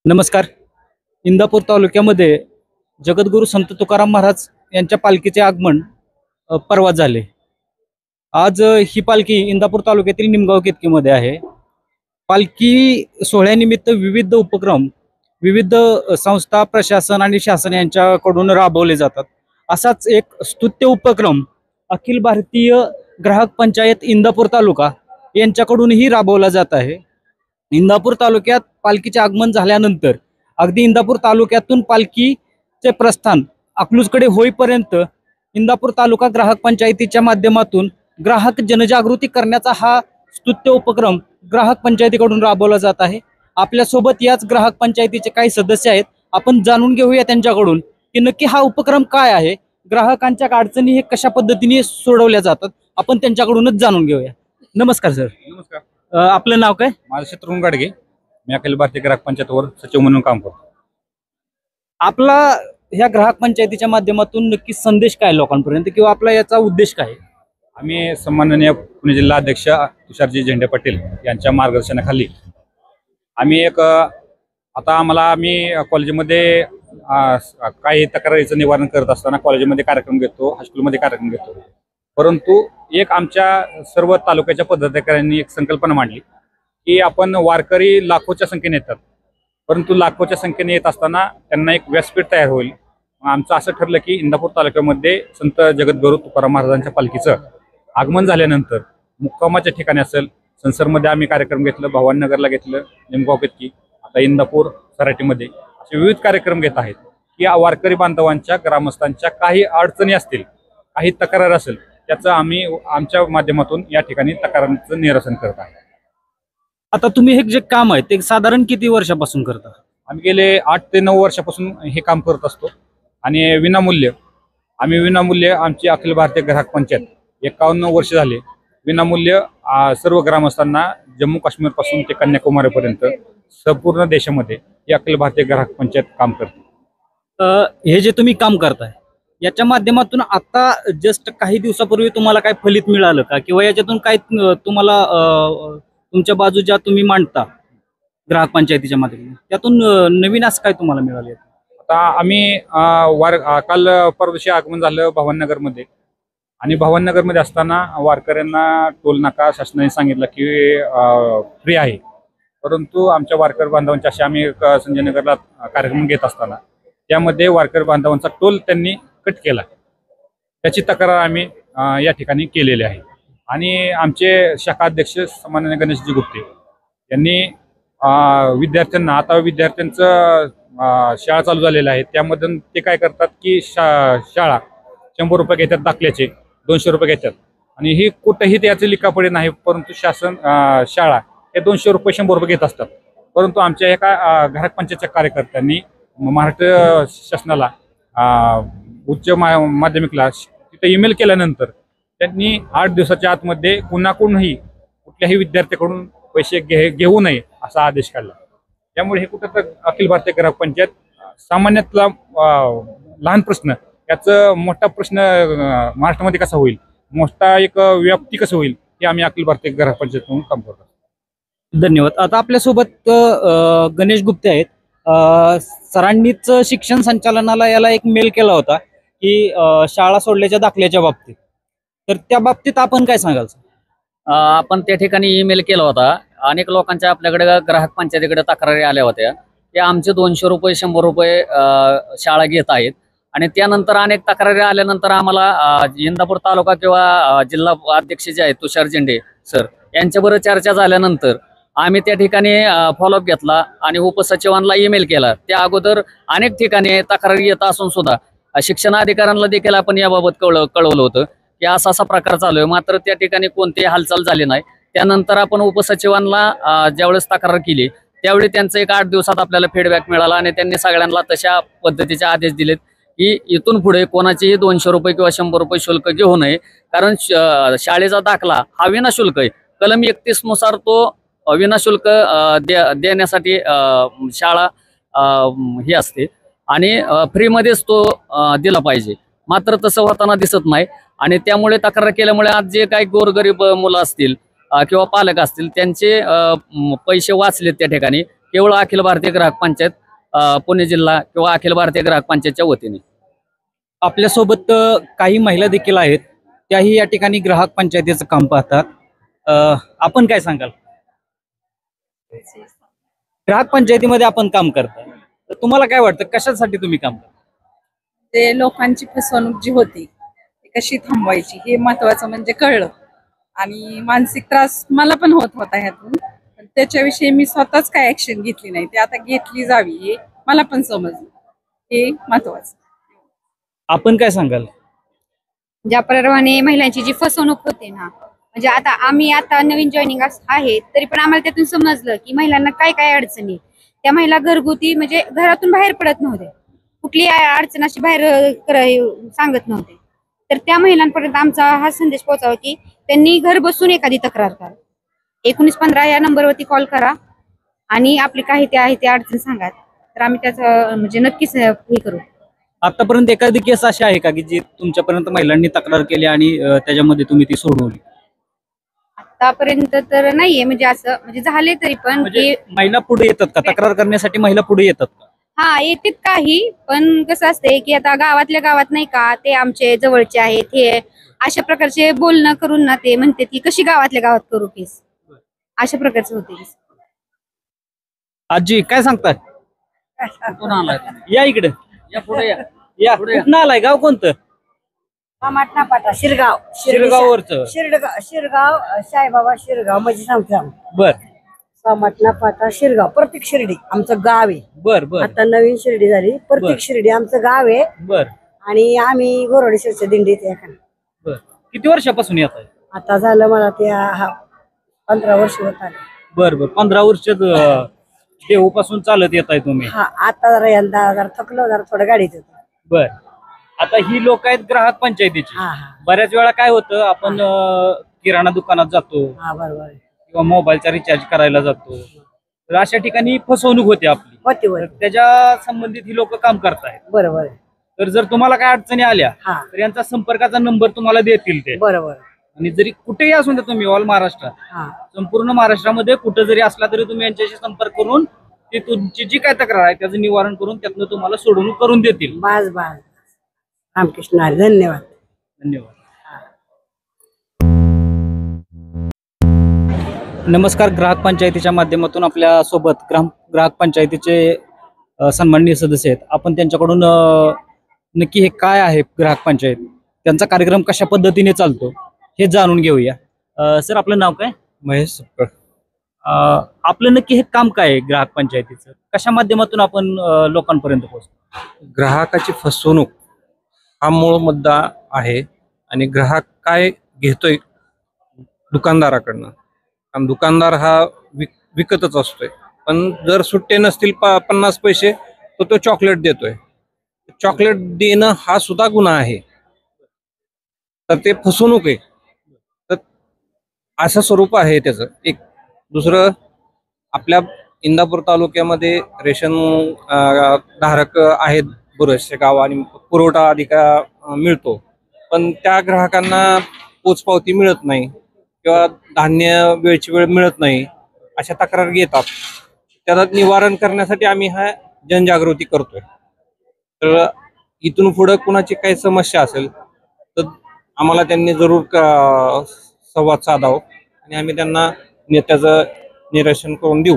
नमस्कार. इंदापूर तालुक्यामध्ये जगद्गुरू संत तुकाराम महाराज यांच्या पालखीचे आगमन परवा झाले. आज ही पालखी इंदापूर तालुक्यातील निमगाव केतकीमध्ये आहे. पालखी सोहळ्यानिमित्त विविध उपक्रम, विविध संस्था, प्रशासन आणि शासन यांच्याकडून राबवले जातात. असाच एक स्तुत्य उपक्रम अखिल भारतीय ग्राहक पंचायत इंदापूर तालुका यांच्याकडूनही राबवला जात आहे. इंदापूर तालुक्यात पालखीचे आगमन झाल्यानंतर अगदी इंदापूर तालुक्यातून पालखीचे प्रस्थान अकलूजकडे होईपर्यंत इंदापूर तालुका ग्राहक पंचायतीच्या माध्यमातून ग्राहक जनजागृती करण्याचा हा स्तुत्य उपक्रम ग्राहक पंचायतीकडून राबवला जात आहे. आपल्यासोबत याच ग्राहक पंचायतीचे काही सदस्य आहेत. आपण जाणून घेऊया त्यांच्याकडून की नक्की हा उपक्रम काय आहे, ग्राहकांच्या अडचणी हे कशा पद्धतीने सोडवल्या जातात. आपण त्यांच्याकडूनच जाणून घेऊया. नमस्कार सर. नमस्कार. आपलं नाव काय? माझं शत्रुघ्न गाडगे. मी अखिल भारतीय ग्राहक पंचायतवर सचिव म्हणून काम करतो. आपला ह्या ग्राहक पंचायतीच्या माध्यमातून नक्की संदेश काय लोकांपर्यंत, किंवा आपला याचा उद्देश काय? आम्ही सन्माननीय पुणे जिल्हा अध्यक्ष तुषारजी झेंडे पाटील यांच्या मार्गदर्शनाखाली आम्ही आता आम्ही कॉलेजमध्ये काही तक्रारीचं निवारण करत असताना कॉलेजमध्ये कार्यक्रम घेतो, हायस्कूलमध्ये कार्यक्रम घेतो. परंतु एक आमच्या सर्व तालुक्याच्या पदाधिकाऱ्यांनी एक संकल्पना मांडली की आपण वारकरी लाखोच्या संख्येने येतात, परंतु लाखोच्या संख्येने येत असताना त्यांना एक व्यासपीठ तयार होईल. आमचं असं ठरलं की इंदापूर तालुक्यामध्ये संत जगद्गुरू तुकाराम महाराजांच्या पालखीचं आगमन झाल्यानंतर मुक्कामाच्या ठिकाणी असेल, संसरमध्ये आम्ही कार्यक्रम घेतलं, भवानीनगरला घेतलं, निमगाव केतकी, आता इंदापूर सराटीमध्ये असे विविध कार्यक्रम घेत आहेत की वारकरी बांधवांच्या, ग्रामस्थांच्या काही अडचणी असतील, काही तक्रार असेल, त्याचं आम्ही आमच्या माध्यमातून या ठिकाणी तक्रारांचं निरसन करत आहे. आता तुम्ही हे जे काम आहे ते साधारण किती वर्षापासून करता? आम्ही गेले 8 ते 9 वर्षापासून हे काम करत असतो आणि विनामूल्य आमची अखिल भारतीय ग्राहक पंचायत 51 वर्ष झाले विनामूल्य सर्व ग्रामस्थांना जम्मू काश्मीर पासून ते कन्याकुमारीपर्यंत संपूर्ण देशामध्ये ही अखिल भारतीय ग्राहक पंचायत काम करते. हे जे तुम्ही काम करताय याच्या माध्यमातून आता जस्ट काही दिवसापूर्वी तुम्हाला काय फलित मिळालं का, किंवा याच्यातून काय तुम्हाला तुमच्या बाजू ज्या तुम्ही मांडता ग्राहक पंचायतीच्या माध्यमातून त्यातून नवीन असं काय तुम्हाला मिळाले? आता आम्ही काल परदेशी आगमन झालं भवानीनगरमध्ये, आणि भवानीनगरमध्ये असताना वारकऱ्यांना टोल नाका शासनाने सांगितलं की फ्री आहे, परंतु आमच्या वारकरी बांधवांच्या असे आम्ही संजयनगरला कार्यक्रम घेत असताना त्यामध्ये वारकरी बांधवांचा टोल त्यांनी कट केला. त्याची तक्रार आम्ही या ठिकाणी केलेली आहे. आणि आमचे शाखा अध्यक्ष सन्माननीय गणेशजी गुप्ते यांनी विद्यार्थ्यांचं शाळा चालू झालेलं आहे, त्यामधून ते काय करतात की शाळा 100 रुपये घेतात, दाखल्याचे 200 रुपये घेतात, आणि ही कुठंही त्याचे लिखापडे नाही, परंतु शासन शाळा हे 200 रुपये 100 रुपये घेत असतात. परंतु आमच्या एका ग्राहक पंचायतच्या कार्यकर्त्यांनी महाराष्ट्र शासनाला उच्च माध्यमिकला तिथे ईमेल केल्यानंतर त्यांनी 8 दिवसाच्या आतमध्ये कुणाकडूनही कुठल्याही विद्यार्थ्याकडून पैसे घेऊ नये असा आदेश काढला. त्यामुळे हे कुठं तर अखिल भारतीय ग्राहक पंचायत सामान्यातला लहान प्रश्न, याचा मोठा प्रश्न महाराष्ट्रामध्ये कसा होईल, मोठा एक व्याप्ती कसं होईल, हे आम्ही अखिल भारतीय ग्राहक पंचायत म्हणून काम करतो. धन्यवाद. आता आपल्यासोबत गणेश गुप्ते आहेत. सरांनीच शिक्षण संचालनाला याला एक मेल केला होता की शाळा सोडल्याच्या दाखल्याच्या बाबतीत, तर त्या बाबतीत आपण काय सांगाल? आपण त्या ठिकाणी ईमेल केला होता. अनेक लोकांच्या आपल्याकडे ग्राहक पंचायतीकडे तक्रारी आल्या होत्या की आमचे 200 रुपये 100 रुपये शाळा घेत आहेत, आणि त्यानंतर अनेक तक्रारी आल्यानंतर आम्हाला इंदापूर तालुका किंवा जिल्हा अध्यक्ष जे आहेत तुषार झेंडे सर यांच्याबरोबर चर्चा झाल्यानंतर आम्ही त्या ठिकाणी फॉलोअप घेतला आणि उपसचिवांना ईमेल केला. त्या अगोदर अनेक ठिकाणी तक्रारी येत असून सुद्धा शिक्षणाधिकाऱ्यांना देखील आपण याबाबत कळवलं होतं की असा प्रकार चालू आहे, मात्र त्या ठिकाणी कोणतीही हालचाल झाली नाही. त्यानंतर आपण उपसचिवांना ज्यावेळेस तक्रार केली त्यावेळी त्यांचं एक 8 दिवसात आपल्याला फीडबॅक मिळाला, आणि त्यांनी सगळ्यांना तशा पद्धतीचे आदेश दिलेत की इथून पुढे कोणाचेही 200 रुपये किंवा 100 रुपये शुल्क घेऊ नये, कारण शाळेचा दाखला हा विनाशुल्क आहे. कलम 31 नुसार तो विनाशुल्क देण्यासाठी शाळा ही असते, आणि फ्रीमध्येच तो दिला पाहिजे. मात्र तसं होताना दिसत नाही, आणि त्यामुळे तक्रार केल्यामुळे आज जे काही गोरगरीब मुलं असतील किंवा पालक असतील त्यांचे पैसे वाचलेत त्या ठिकाणी. केवळ अखिल भारतीय ग्राहक पंचायत पुणे जिल्हा किंवा अखिल भारतीय ग्राहक पंचायतच्या वतीने. आपल्यासोबत काही महिला देखील आहेत, त्याही या ठिकाणी ग्राहक पंचायतीचं काम पाहतात. आपण काय सांगाल? ग्राहक पंचायतीमध्ये आपण काम करता, तर तुम्हाला काय वाटतं कशासाठी तुम्ही काम करता? ते लोकांची फसवणूक जी होती ती कशी थांबवायची हे महत्वाचं म्हणजे कळलं. आणि मानसिक त्रास मला पण होत होता ह्यातून, पण त्याच्याविषयी मी स्वतःच काय ऍक्शन घेतली नाही. ते आता घेतली जावी हे मला पण समजलं, हे महत्वाचं. आपण काय सांगाल? ज्याप्रमाणे महिलांची जी फसवणूक होते ना, म्हणजे आम्ही आता नवीन जॉईनिंग आहे, तरी पण आम्हाला त्यातून समजलं की महिलांना काय काय अडचणी. त्या महिला घरगुती म्हणजे घरातून बाहेर पडत नव्हत्या, कुठली अडचण अशी बाहेर सांगत नव्हते. तर त्या महिलांपर्यंत आमचा हा संदेश पोहोचावा की त्यांनी घर बसून एखादी तक्रार करा, 1915 या नंबरवरती कॉल करा आणि आपली काही ते आहे ते अडचण सांगा. तर आम्ही त्याचं म्हणजे नक्कीच हे करू. आतापर्यंत एखादी केस अशी आहे का की जी तुमच्यापर्यंत महिलांनी तक्रार केली आणि त्याच्यामध्ये तुम्ही ती सोडवली? आतापर्यंत तर नाहीये, म्हणजे असं म्हणजे झाले तरी पण म्हणजे महिला पुढे येतात का तक्रार करण्यासाठी? महिला पुढे येतात का? हा येतात काही, पण कसं असतंय की आता गावातल्या गावात नाही का, ते आमचे जवळचे आहेत हे अशा प्रकारचे बोलणं करून ना ते म्हणते की कशी गावातल्या गावात करू केस, अशा प्रकारचं होते. आजी काय सांगतात? कुठून आलाय? या इकडे, या पुढे या. या. कुठं आलाय? गाव कोणतं? माटणा पाटा शिरगाव शिरगाववरचं. शिरगाव साईबाबा शिरगाव म्हणजे सांगतो. बर माटणा पाटा शिरगाव प्रत्येक शिर्डी आमचं गाव आहे. बर बर आता नवीन शिर्डी झाली, बरं. प्रत्येक शिर्डी आमचं गाव आहे. बर आणि आम्ही गोरवडेश्वरच्या दिंडीत एका बर. किती वर्षापासून येत आहे? आता झालं मला ते 15 वर्ष होत आले. बर बर. 15 वर्ष देहूपासून चालत येत आहे तुम्ही? हा आता जरा यंदा जरा थकलो, जरा थोडं गाडीत होतो. बर. आता ही लोक आहेत ग्राहक पंचायतीची. हा हा बऱ्याच वेळा काय होतं, आपण किराणा दुकानात जातो हा बरोबर किंवा मोबाईलचा रिचार्ज करायला जातो, तर अशा ठिकाणी फसवणूक होते आपली. होती तर त्याच्या संबंधित ही लोक काम करतायत. बरोबर तर जर तुम्हाला काय अडचणी आल्या हा तर यांचा संपर्काचा नंबर तुम्हाला देतील ते. बरोबर आणि जरी कुठेही असून द्या तुम्ही, ऑल महाराष्ट्रात, हा संपूर्ण महाराष्ट्रामध्ये कुठं जरी असला तरी तुम्ही यांच्याशी संपर्क करून ती तुमची जी काय तक्रार आहे त्याचं निवारण करून त्यातनं तुम्हाला सोडवणूक करून देतील. बास बास. रामकृष्ण हरी. धन्यवाद. धन्यवाद. नमस्कार. ग्राहक पंचायतीच्या माध्यमातून आपल्या सोबत ग्राहक पंचायतीचे सन्माननीय सदस्य आहेत. आपण त्यांच्याकडून नक्की हे काय आहे ग्राहक पंचायत, त्यांचा कार्यक्रम कशा पद्धतीने चालतो हे जाणून घेऊया. सर, आपलं नाव काय? महेश सपकाळ. आपलं नक्की हे काम काय आहे ग्राहक पंचायतीचं? कशा माध्यमातून आपण लोकांपर्यंत पोहोचतो? ग्राहकाची फसवणूक हा मूळ मुद्दा आहे. आणि ग्राहक काय घेतोय दुकानदाराकडनं, कारण दुकानदार हा विकतच असतोय, पण जर सुट्टे नसतील 50 पैसे तर तो चॉकलेट देतोय. चॉकलेट देणं हा सुद्धा गुन्हा आहे, तर ते फसवणूक आहे. तर असं स्वरूप आहे त्याचं. एक दुसरं, आपल्या इंदापूर तालुक्यामध्ये रेशन धारक आहेत बरेचसे गाव, आणि पुरवठा अधिकार मिळतो, पण त्या ग्राहकांना पोचपावती मिळत नाही किंवा धान्य वेळची वेळ मिळत नाही, अशा तक्रारी येतात. त्याला निवारण करण्यासाठी आम्ही हा जनजागृती करतोय. तर इथून पुढे कुणाची काही समस्या असेल तर आम्हाला त्यांनी जरूर संवाद साधावं आणि आम्ही त्यांना त्याचं निरसन करून देऊ.